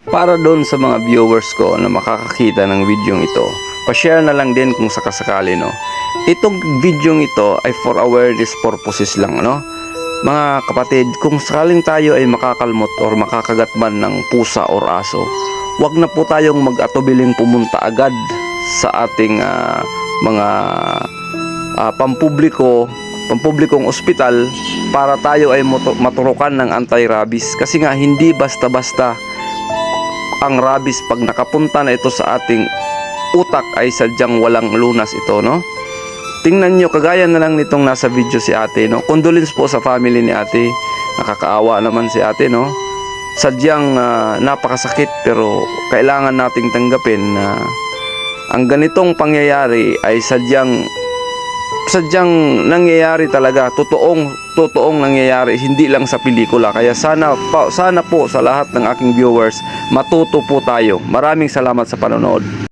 Para doon sa mga viewers ko na makakakita ng video ito, pa-share na lang din kung sakasakali, no. Itong video ito ay for awareness purposes lang, no. Mga kapatid, kung sakaling tayo ay makakalmot or makakagat man ng pusa or aso, wag na po tayong mag-atubiling pumunta agad sa ating mga pampublikong ospital para tayo ay maturukan ng anti-rabies. Kasi nga hindi basta-basta ang rabies. Pag nakapunta na ito sa ating utak ay sadyang walang lunas ito, no. Tingnan nyo, kagaya na lang nitong nasa video si ate, no. Condolence po sa family ni ate. Nakakaawa naman si ate, no. Sadyang napakasakit, pero kailangan nating tanggapin na ang ganitong pangyayari ay sadyang nangyayari talaga, totoong nangyayari, hindi lang sa pelikula. Kaya sana po sa lahat ng aking viewers, matuto po tayo. Maraming salamat sa panonood.